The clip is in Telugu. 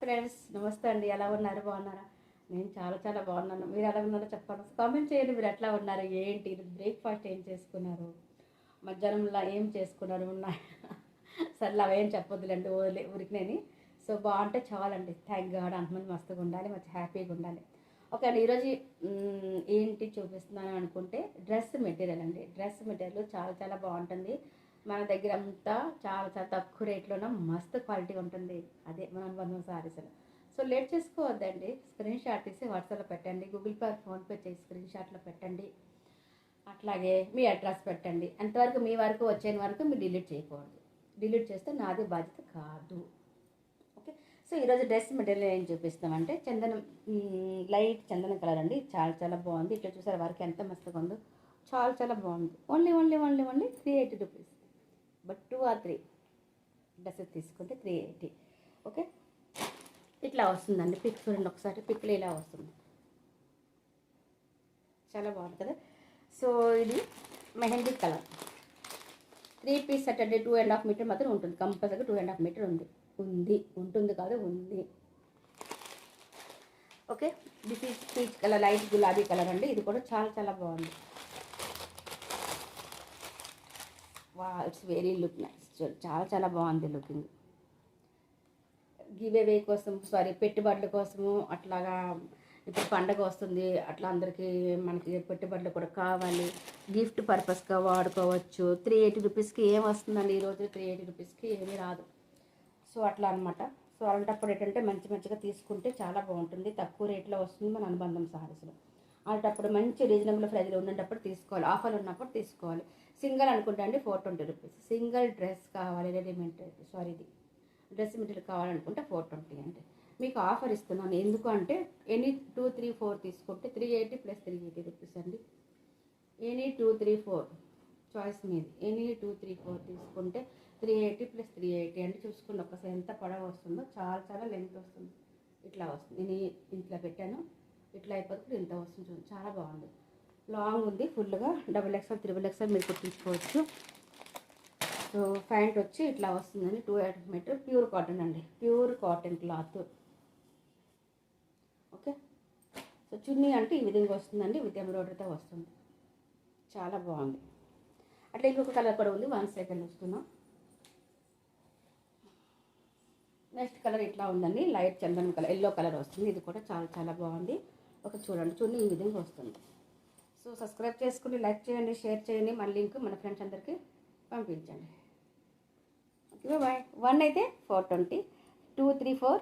ఫ్రెండ్స్ నమస్తే అండి. ఎలా ఉన్నారు? బాగున్నారా? నేను చాలా చాలా బాగున్నాను. మీరు ఎలా ఉన్నారో చెప్పండి. కామెంట్ చేయండి. మీరు ఎట్లా ఉన్నారు? ఏంటి బ్రేక్ఫాస్ట్ ఏం చేసుకున్నారు? మధ్యాహ్నంలో ఏం చేసుకున్నారు? సర్లే అవేం చెప్పొద్దులేండి, ఊరికినేని. సో బాగుంటే చాలండి. Thank God. అంతమంది మస్తుగా ఉండాలి, మంచి హ్యాపీగా ఉండాలి. ఓకే అండి. ఈరోజు ఏంటి చూపిస్తున్నాను అనుకుంటే డ్రెస్ మెటీరియల్ అండి. డ్రెస్ మెటీరియల్ చాలా చాలా బాగుంటుంది. మన దగ్గర అంతా చాలా చాలా తక్కువ రేట్లోనే మస్తు క్వాలిటీ ఉంటుంది. అదే మన బంధం సారీస్లో. సో లేట్ చేసుకోవద్దండి. స్క్రీన్ షాట్ తీసి వాట్సాప్లో పెట్టండి, గూగుల్ పే ఫోన్పే చేసి స్క్రీన్ షాట్లో పెట్టండి. అట్లాగే మీ అడ్రస్ పెట్టండి. అంతవరకు మీ వరకు వచ్చేంత వరకు మీరు డిలీట్ చేయకూడదు. డిలీట్ చేస్తే నాది బాధ్యత కాదు. ఓకే. సో ఈరోజు డ్రెస్ మెటీరియల్ ఏం చూపిస్తామంటే చందనం, లైట్ చందనం కలర్ అండి. చాలా చాలా బాగుంది. ఇట్లా చూసారు వరకు ఎంత మస్తుగా ఉందో. చాలా చాలా బాగుంది. Only only only only 380 rupees. But 2 or 3 dresses తీసుకుంటే 380. ఓకే. ఇట్లా వస్తుందండి. పిక్ చూడండి ఒకసారి. పిక్లో ఇలా వస్తుంది. చాలా బాగుంది కదా. సో ఇది మెహందీ కలర్ 3 పీస్ సెట్ అండి. 2.5 మీటర్ మాత్రం ఉంటుంది. కంపల్సరీగా 2.5 మీటర్ ఉంటుంది కాదు, ఉంది. Okay. This is peach colour, light గులాబీ కలర్ అండి. ఇది కూడా చాలా చాలా బాగుంది. వా, ఇట్స్ వెరీ లుక్ నైస్. చాలా చాలా బాగుంది లుకింగ్. గివ్ అవే కోసం, పెట్టుబడుల కోసము అట్లాగా. ఇప్పుడు పండగ వస్తుంది, అట్లా అందరికీ మనకి పెట్టుబడులు కూడా కావాలి. గిఫ్ట్ పర్పస్గా వాడుకోవచ్చు. 380 రూపీస్కి ఏం వస్తుందండి? ఈరోజు 380 రూపీస్కి ఏమీ రాదు. సో అట్లా అనమాట. సో అలాంటప్పుడు ఏంటంటే మంచి మంచిగా తీసుకుంటే చాలా బాగుంటుంది. తక్కువ రేట్లో వస్తుంది మన అనుబంధం సారీస్లో. అలాంటప్పుడు మంచి రీజనబుల్ ప్రైజ్లో ఉన్నప్పుడు తీసుకోవాలి. ఆఫర్ ఉన్నప్పుడు తీసుకోవాలి. సింగిల్ అనుకుంటా అండి 420 రూపీస్. సింగిల్ డ్రెస్ కావాలి, రెడీమేడ్ ఇది డ్రెస్ మెటీరియల్ కావాలనుకుంటే 420 అండి. మీకు ఆఫర్ ఇస్తున్నాను. ఎందుకు అంటే ఎనీ 2, 3, 4 తీసుకుంటే 380 + 380 రూపీస్ అండి. ఎనీ 2, 3, 4 చాయిస్ మీది. ఎనీ 2, 3, 4 తీసుకుంటే 380 + 380 అంటే చూసుకుని ఒకసారి ఎంత పొడవు వస్తుందో. చాలా చాలా లెంత్ వస్తుంది. ఇట్లా వస్తుంది. నేను ఇంట్లో పెట్టాను. ఇట్లా అయిపోతుంది. ఇంత వస్తుంది చూడండి. చాలా బాగుంది. లాంగ్ ఉంది ఫుల్గా. XXL, XXL మీరు కుట్టించుకోవచ్చు. సో ప్యాంట్ వచ్చి ఇట్లా వస్తుందండి. 2.5 మీటర్ ప్యూర్ కాటన్ అండి. Pure cotton cloth. Okay. So చున్నీ అంటే ఈ విధంగా వస్తుందండి. విత్ ఎంబ్రాయిడరీతో వస్తుంది. చాలా బాగుంది. అట్లా ఇంకొక కలర్ కూడా ఉంది. 1 సెకండ్ వస్తున్నాం. నెక్స్ట్ కలర్ ఇట్లా ఉందండి. లైట్ చందనం కలర్, ఎల్లో కలర్ వస్తుంది. ఇది కూడా చాలా చాలా బాగుంది. ఒక చూడండి, చున్నీ ఈ విధంగా వస్తుంది. సో సబ్స్క్రైబ్ చేసుకుని లైక్ చేయండి, షేర్ చేయండి. మన లింక్ మన ఫ్రెండ్స్ అందరికీ పంపించండి. Okay bye. 1 అయితే 420, 2, 3, 4